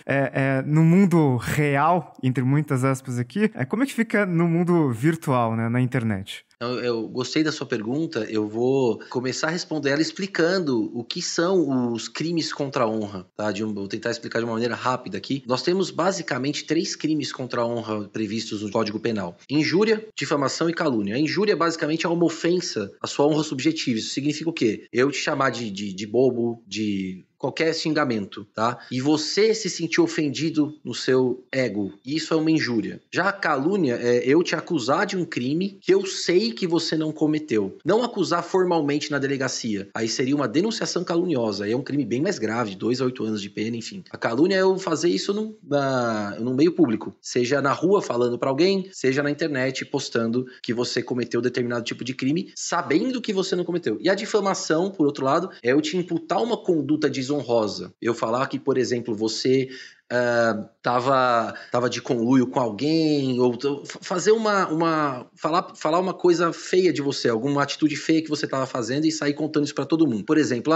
No mundo real, entre muitas aspas aqui, como é que fica no mundo virtual, né? Na internet? Eu gostei da sua pergunta, eu vou começar a responder ela explicando o que são os crimes contra a honra, tá? Vou tentar explicar de uma maneira rápida aqui. Nós temos basicamente 3 crimes contra a honra previstos no Código Penal: injúria, difamação e calúnia. A injúria basicamente é uma ofensa à sua honra subjetiva. Isso significa o quê? Eu te chamar de bobo, de qualquer xingamento, tá? E você se sentir ofendido no seu ego. Isso é uma injúria. Já a calúnia é eu te acusar de um crime que eu sei que você não cometeu. Não acusar formalmente na delegacia. Aí seria uma denunciação caluniosa. Aí é um crime bem mais grave, de 2 a 8 anos de pena, enfim. A calúnia é eu fazer isso no meio público. Seja na rua falando pra alguém, seja na internet postando que você cometeu determinado tipo de crime, sabendo que você não cometeu. E a difamação, por outro lado, é eu te imputar uma conduta desonrosa. Eu falar que, por exemplo, você tava de conluio com alguém, ou fazer falar uma coisa feia de você, alguma atitude feia que você tava fazendo e sair contando isso pra todo mundo. Por exemplo,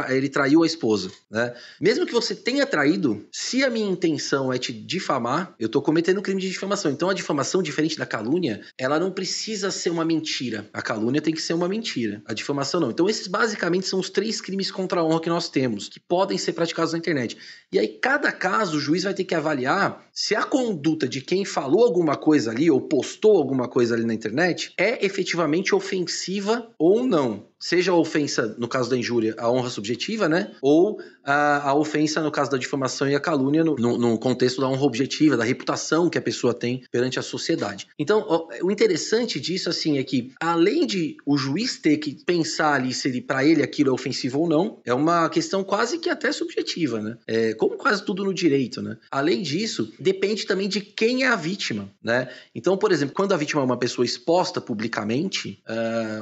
ele traiu a esposa, né? Mesmo que você tenha traído, se a minha intenção é te difamar, eu tô cometendo um crime de difamação. Então a difamação, diferente da calúnia, ela não precisa ser uma mentira. A calúnia tem que ser uma mentira. A difamação não. Então esses basicamente são os 3 crimes contra a honra que nós temos, que podem ser praticados na internet. E aí cada caso o juiz vai ter que avaliar se a conduta de quem falou alguma coisa ali ou postou alguma coisa ali na internet é efetivamente ofensiva ou não. Seja a ofensa, no caso da injúria, a honra subjetiva, né? Ou a ofensa, no caso da difamação e a calúnia, no contexto da honra objetiva, da reputação que a pessoa tem perante a sociedade. Então, o interessante disso, assim, é que, além de o juiz ter que pensar ali se para ele aquilo é ofensivo ou não, é uma questão quase que até subjetiva, né? Como quase tudo no direito, né? Além disso, depende também de quem é a vítima, né? Então, por exemplo, quando a vítima é uma pessoa exposta publicamente,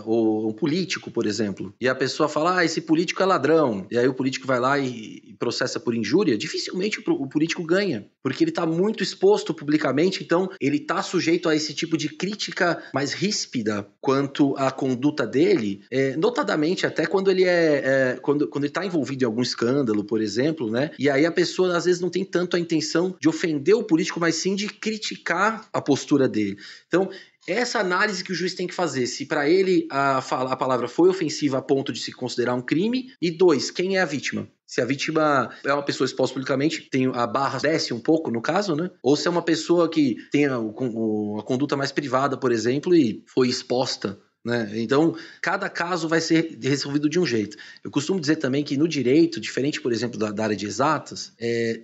ou um político, por exemplo, e a pessoa fala, esse político é ladrão, e aí o político vai lá e processa por injúria, dificilmente o político ganha, porque ele está muito exposto publicamente, então ele está sujeito a esse tipo de crítica mais ríspida quanto à conduta dele, notadamente até quando ele quando ele está envolvido em algum escândalo, por exemplo, né? E aí a pessoa às vezes não tem tanto a intenção de ofender o político, mas sim de criticar a postura dele. Então, essa análise que o juiz tem que fazer, se para ele a palavra foi ofensiva a ponto de se considerar um crime, e 2, quem é a vítima? Se a vítima é uma pessoa exposta publicamente, tem a barra desce um pouco no caso, né? Ou se é uma pessoa que tem a conduta mais privada, por exemplo, e foi exposta, né? Então, cada caso vai ser resolvido de um jeito. Eu costumo dizer também que no direito, diferente, por exemplo, da área de exatas,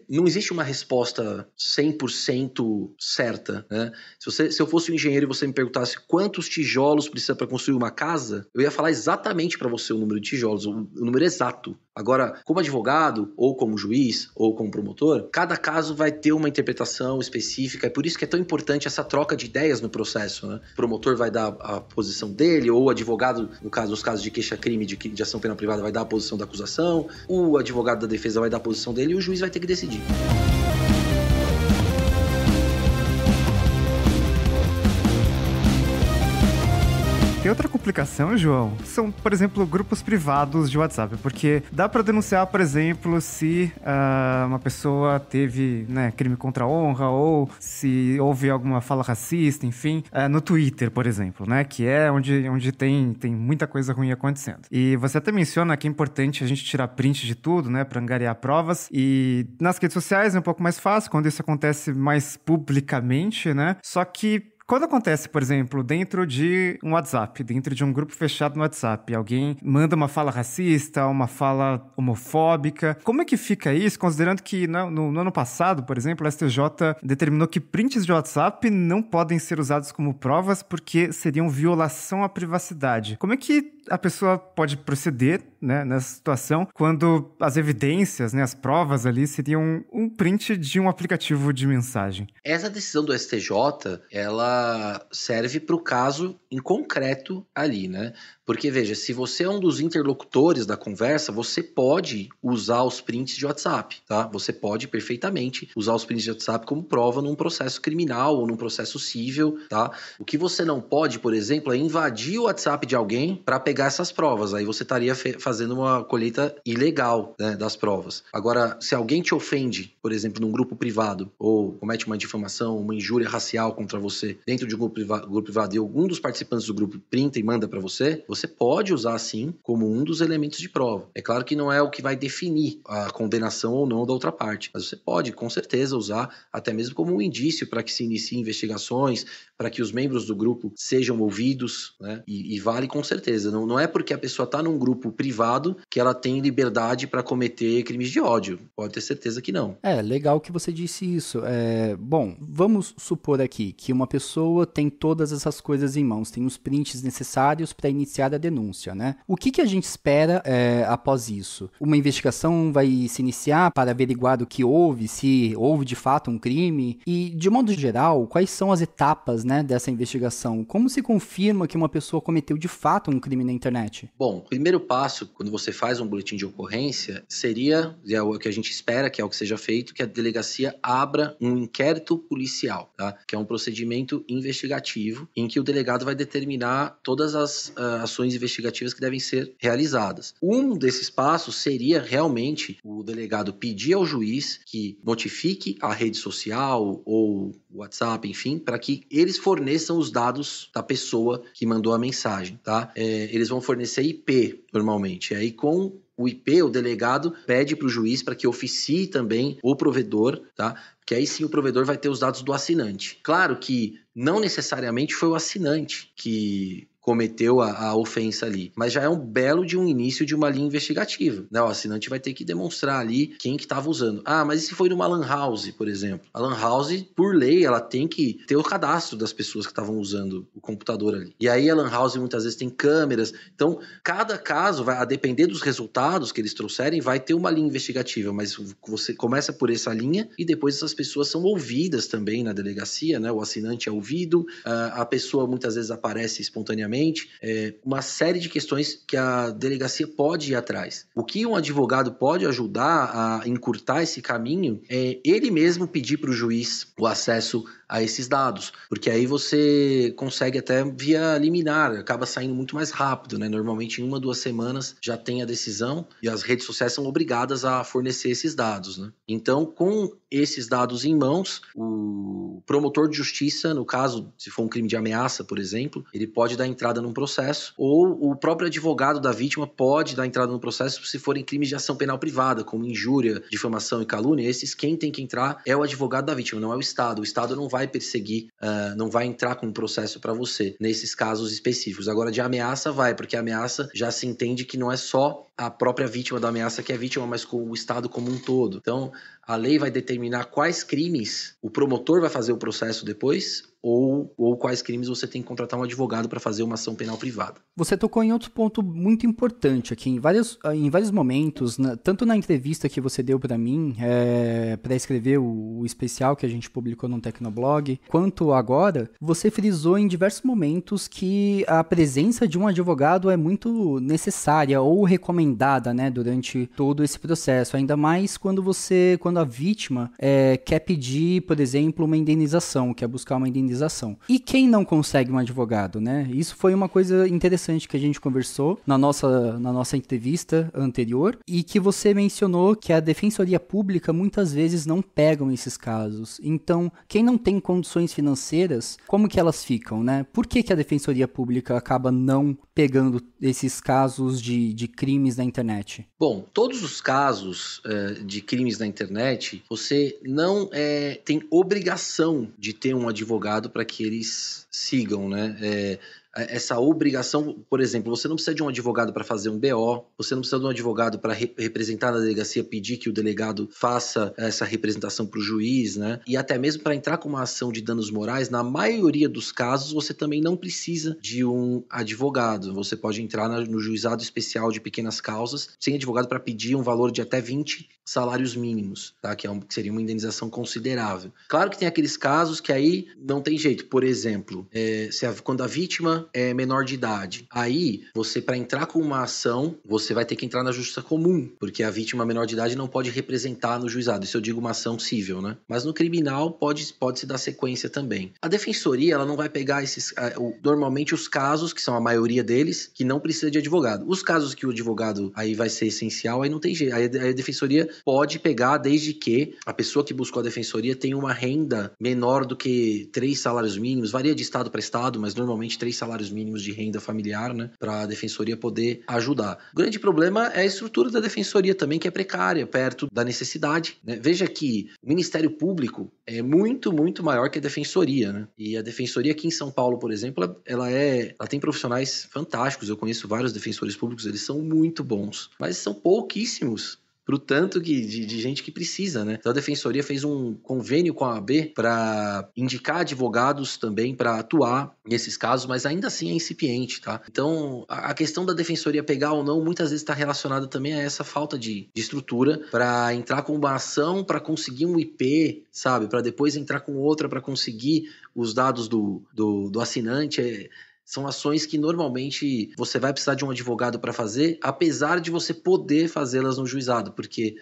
não existe uma resposta 100% certa, né? Se eu fosse um engenheiro e você me perguntasse quantos tijolos precisa para construir uma casa, eu ia falar exatamente para você o número de tijolos, o número exato. Agora, como advogado, ou como juiz, ou como promotor, cada caso vai ter uma interpretação específica, é por isso que é tão importante essa troca de ideias no processo, né? O promotor vai dar a posição dele, ou o advogado, nos casos de queixa-crime, de ação penal privada, vai dar a posição da acusação, o advogado da defesa vai dar a posição dele e o juiz vai ter que decidir. Tem outra complicação, João, são, por exemplo, grupos privados de WhatsApp, porque dá pra denunciar, por exemplo, se uma pessoa teve, né, crime contra a honra ou se houve alguma fala racista, enfim, no Twitter, por exemplo, né, que é onde tem muita coisa ruim acontecendo. E você até menciona que é importante a gente tirar print de tudo, né, pra angariar provas, e nas redes sociais é um pouco mais fácil, quando isso acontece mais publicamente, né, só que quando acontece, por exemplo, dentro de um WhatsApp, dentro de um grupo fechado no WhatsApp, alguém manda uma fala racista, uma fala homofóbica, como é que fica isso, considerando que no ano passado, por exemplo, a STJ determinou que prints de WhatsApp não podem ser usados como provas porque seriam violação à privacidade. Como é que a pessoa pode proceder, né, nessa situação quando as evidências, né, as provas ali seriam um print de um aplicativo de mensagem? Essa decisão do STJ, ela serve para o caso em concreto ali, né? Porque, veja, se você é um dos interlocutores da conversa, você pode usar os prints de WhatsApp, tá? Você pode perfeitamente usar os prints de WhatsApp como prova num processo criminal ou num processo cível, tá? O que você não pode, por exemplo, é invadir o WhatsApp de alguém para pegar essas provas. Aí você estaria fazendo uma colheita ilegal, né, das provas. Agora, se alguém te ofende, por exemplo, num grupo privado, ou comete uma difamação, uma injúria racial contra você dentro de um grupo privado e algum dos participantes do grupo printa e manda para você, você pode usar sim como um dos elementos de prova. É claro que não é o que vai definir a condenação ou não da outra parte, mas você pode com certeza usar até mesmo como um indício para que se iniciem investigações, para que os membros do grupo sejam ouvidos, né? E vale com certeza. Não é porque a pessoa está num grupo privado que ela tem liberdade para cometer crimes de ódio. Pode ter certeza que não. Legal que você disse isso. Bom, vamos supor aqui que uma pessoa tem todas essas coisas em mãos, tem os prints necessários para iniciar a denúncia, né? O que a gente espera após isso? Uma investigação vai se iniciar para averiguar o que houve, se houve de fato um crime? E, de modo geral, quais são as etapas, né, dessa investigação? Como se confirma que uma pessoa cometeu de fato um crime na internet? Bom, o primeiro passo, quando você faz um boletim de ocorrência, seria, é o que a gente espera que é o que seja feito, que a delegacia abra um inquérito policial, tá? Que é um procedimento investigativo em que o delegado vai determinar todas as ações investigativas que devem ser realizadas. Um desses passos seria realmente o delegado pedir ao juiz que notifique a rede social ou WhatsApp, enfim, para que eles forneçam os dados da pessoa que mandou a mensagem, tá? Eles vão fornecer IP, normalmente. Aí, com o IP, o delegado pede para o juiz para que oficie também o provedor, tá? Que aí sim o provedor vai ter os dados do assinante. Claro que não necessariamente foi o assinante que cometeu a ofensa ali, mas já é um belo de um início de uma linha investigativa, né? O assinante vai ter que demonstrar ali quem que estava usando. Mas e se foi numa lan house, por exemplo? A lan house, por lei, ela tem que ter o cadastro das pessoas que estavam usando o computador ali. E aí a lan house muitas vezes tem câmeras, então cada caso, a depender dos resultados que eles trouxerem, vai ter uma linha investigativa, mas você começa por essa linha e depois essas pessoas são ouvidas também na delegacia, né? O assinante é ouvido, a pessoa muitas vezes aparece espontaneamente, uma série de questões que a delegacia pode ir atrás. O que um advogado pode ajudar a encurtar esse caminho é ele mesmo pedir para o juiz o acesso a esses dados, porque aí você consegue até via liminar, acaba saindo muito mais rápido, né? Normalmente em 1 ou 2 semanas já tem a decisão e as redes sociais são obrigadas a fornecer esses dados, né? Então, com esses dados em mãos, o promotor de justiça, no caso, se for um crime de ameaça, por exemplo, ele pode dar entrada num processo, ou o próprio advogado da vítima pode dar entrada no processo se forem crimes de ação penal privada, como injúria, difamação e calúnia. Esses, quem tem que entrar é o advogado da vítima, não é o Estado. O Estado não vai perseguir, não vai entrar com um processo para você, nesses casos específicos. Agora, de ameaça vai, porque a ameaça já se entende que não é só a própria vítima da ameaça que é vítima, mas com o Estado como um todo. Então, a lei vai determinar quais crimes o promotor vai fazer o processo depois, ou quais crimes você tem que contratar um advogado para fazer uma ação penal privada. Você tocou em outro ponto muito importante aqui. Em vários momentos, tanto na entrevista que você deu para mim, para escrever o especial que a gente publicou no Tecnoblog, quanto agora, você frisou em diversos momentos que a presença de um advogado é muito necessária ou recomendada, né, durante todo esse processo. Ainda mais quando a vítima quer pedir, por exemplo, uma indenização, quer buscar uma indenização. E quem não consegue um advogado, né? Isso foi uma coisa interessante que a gente conversou na nossa entrevista anterior e que você mencionou que a Defensoria Pública muitas vezes não pegam esses casos. Então, quem não tem condições financeiras, como que elas ficam, né? Por que a Defensoria Pública acaba não pegando esses casos de crimes na internet? Bom, todos os casos de crimes na internet, você não tem obrigação de ter um advogado para que eles sigam, né? Essa obrigação, por exemplo, você não precisa de um advogado para fazer um BO, você não precisa de um advogado para representar na delegacia, pedir que o delegado faça essa representação para o juiz, né? E até mesmo para entrar com uma ação de danos morais, na maioria dos casos, você também não precisa de um advogado. Você pode entrar no juizado especial de pequenas causas sem advogado para pedir um valor de até 20 salários mínimos, tá? Que seria uma indenização considerável. Claro que tem aqueles casos que aí não tem jeito. Por exemplo, quando a vítima vítima é menor de idade. Aí, você, para entrar com uma ação, você vai ter que entrar na justiça comum, porque a vítima menor de idade não pode representar no juizado. Isso eu digo uma ação civil, né? Mas no criminal pode se dar sequência também. A defensoria, ela não vai pegar normalmente os casos, que são a maioria deles, que não precisa de advogado. Os casos que o advogado aí vai ser essencial, aí não tem jeito. Aí a defensoria pode pegar desde que a pessoa que buscou a defensoria tenha uma renda menor do que 3 salários mínimos, varia de estado para estado, mas normalmente 3 salários mínimos de renda familiar, né, para a defensoria poder ajudar. O grande problema é a estrutura da defensoria também, que é precária, perto da necessidade, né? Veja que o Ministério Público é muito, muito maior que a defensoria, né? E a defensoria aqui em São Paulo, por exemplo, ela tem profissionais fantásticos. Eu conheço vários defensores públicos, eles são muito bons, mas são pouquíssimos pro tanto de gente que precisa, né? Então a defensoria fez um convênio com a OAB para indicar advogados também para atuar nesses casos, mas ainda assim é incipiente, tá? Então a questão da defensoria pegar ou não muitas vezes está relacionada também a essa falta de estrutura para entrar com uma ação, para conseguir um IP, sabe? Para depois entrar com outra para conseguir os dados do assinante. São ações que normalmente você vai precisar de um advogado para fazer, apesar de você poder fazê-las no juizado, porque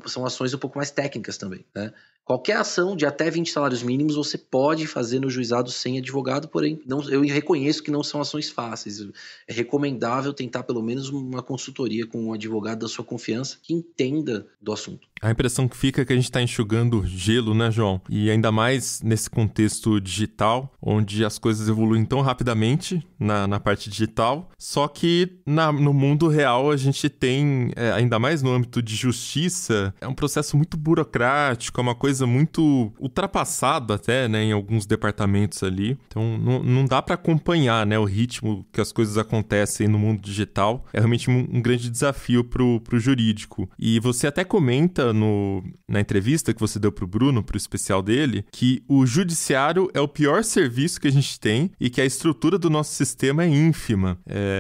são ações um pouco mais técnicas também, né? Qualquer ação de até 20 salários mínimos você pode fazer no juizado sem advogado, porém eu reconheço que não são ações fáceis. É recomendável tentar pelo menos uma consultoria com um advogado da sua confiança que entenda do assunto. A impressão que fica é que a gente está enxugando gelo, né, João? E ainda mais nesse contexto digital, onde as coisas evoluem tão rapidamente na parte digital, só que no mundo real a gente tem, ainda mais no âmbito de justiça, é um processo muito burocrático, é uma coisa muito ultrapassada até, né, em alguns departamentos ali. Então não dá para acompanhar, né, o ritmo que as coisas acontecem no mundo digital. É realmente um grande desafio pro jurídico. E você até comenta na entrevista que você deu pro Bruno, pro especial dele, que o judiciário é o pior serviço que a gente tem e que a estrutura do nosso sistema é ínfima.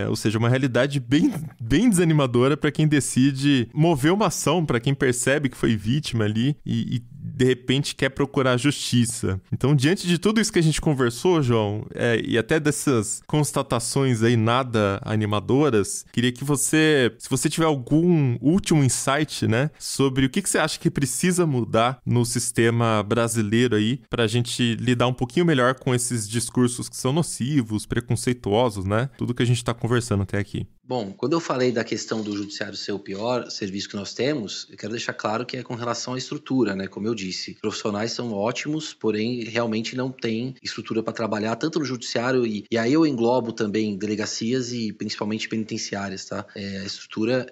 Ou seja, uma realidade bem, bem desanimadora para quem decide mover uma ação, para quem percebe que foi vítima ali e de repente quer procurar justiça. Então, diante de tudo isso que a gente conversou, João, e até dessas constatações aí nada animadoras, queria que você, se você tiver algum último insight, né, sobre o que você acha que precisa mudar no sistema brasileiro aí, pra gente lidar um pouquinho melhor com esses discursos que são nocivos, preconceituosos, né? Tudo que a gente tá conversando até aqui. Bom, quando eu falei da questão do judiciário ser o pior serviço que nós temos, eu quero deixar claro que é com relação à estrutura, né? Como eu disse, profissionais são ótimos, porém realmente não tem estrutura para trabalhar tanto no judiciário e aí eu englobo também delegacias e principalmente penitenciárias, tá? A estrutura,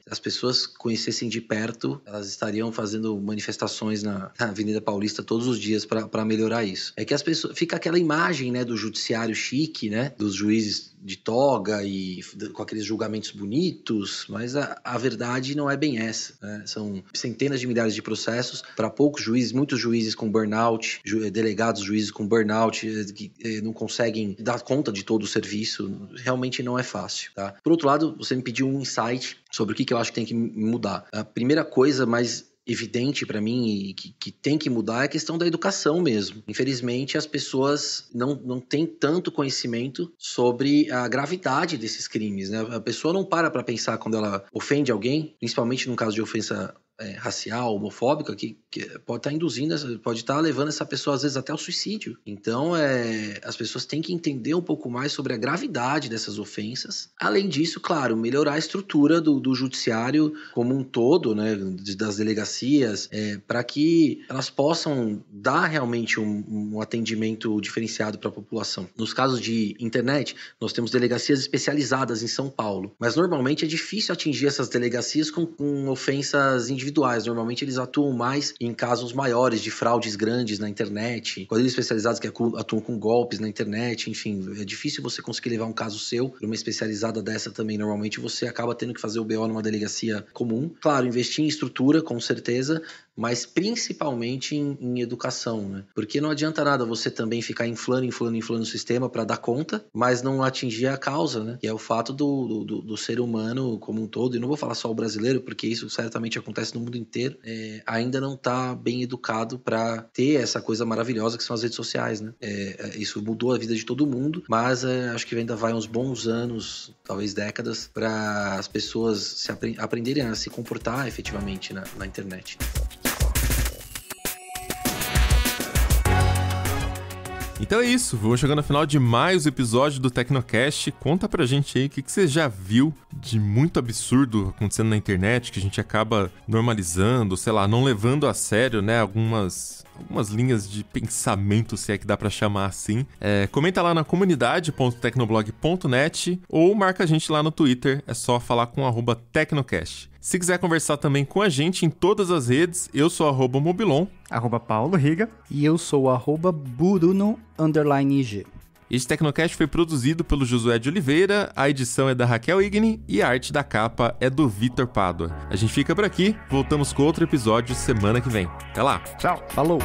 as pessoas conhecessem de perto, elas estariam fazendo manifestações na Avenida Paulista todos os dias para melhorar isso. É que as pessoas, fica aquela imagem, né, do judiciário chique, né, dos juízes de toga e com aqueles julgamentos bonitos, mas a verdade não é bem essa, né? São centenas de milhares de processos para poucos juízes, muitos juízes com burnout, delegados juízes com burnout que não conseguem dar conta de todo o serviço. Realmente não é fácil, tá? Por outro lado, você me pediu um insight sobre o que eu acho que tem que mudar. A primeira coisa mais evidente para mim e que tem que mudar é a questão da educação mesmo. Infelizmente, as pessoas não têm tanto conhecimento sobre a gravidade desses crimes, né? A pessoa não para pensar quando ela ofende alguém, principalmente no caso de ofensa racial, homofóbica, que pode estar induzindo, pode estar levando essa pessoa às vezes até ao suicídio. Então, as pessoas têm que entender um pouco mais sobre a gravidade dessas ofensas. Além disso, claro, melhorar a estrutura do judiciário como um todo, né, das delegacias, para que elas possam dar realmente um atendimento diferenciado para a população. Nos casos de internet, nós temos delegacias especializadas em São Paulo, mas normalmente é difícil atingir essas delegacias com ofensas individuais. Normalmente eles atuam mais em casos maiores de fraudes grandes na internet, quadrilhas especializadas que atuam com golpes na internet, enfim, é difícil você conseguir levar um caso seu para uma especializada dessa também. Normalmente você acaba tendo que fazer o BO numa delegacia comum. Claro, investir em estrutura, com certeza, mas principalmente em educação, né? Porque não adianta nada você também ficar inflando o sistema para dar conta, mas não atingir a causa, né? Que é o fato do ser humano como um todo, e não vou falar só o brasileiro, porque isso certamente acontece no no mundo inteiro, ainda não está bem educado para ter essa coisa maravilhosa que são as redes sociais, né? Isso mudou a vida de todo mundo, mas acho que ainda vai uns bons anos, talvez décadas, para as pessoas aprenderem a se comportar efetivamente na internet. Então é isso, vamos chegando ao final de mais um episódio do Tecnocast. Conta pra gente aí o que você já viu de muito absurdo acontecendo na internet, que a gente acaba normalizando, sei lá, não levando a sério, né, algumas linhas de pensamento, se é que dá pra chamar assim. Comenta lá na comunidade.tecnoblog.net ou marca a gente lá no Twitter, é só falar com @Tecnocast. Se quiser conversar também com a gente em todas as redes, eu sou @Mobilon, @Paulo Riga, e eu sou @Bruno_IG. Este Tecnocast foi produzido pelo Josué de Oliveira, a edição é da Raquel Igni e a arte da capa é do Vitor Pádua. A gente fica por aqui, voltamos com outro episódio semana que vem. Até lá! Tchau! Falou!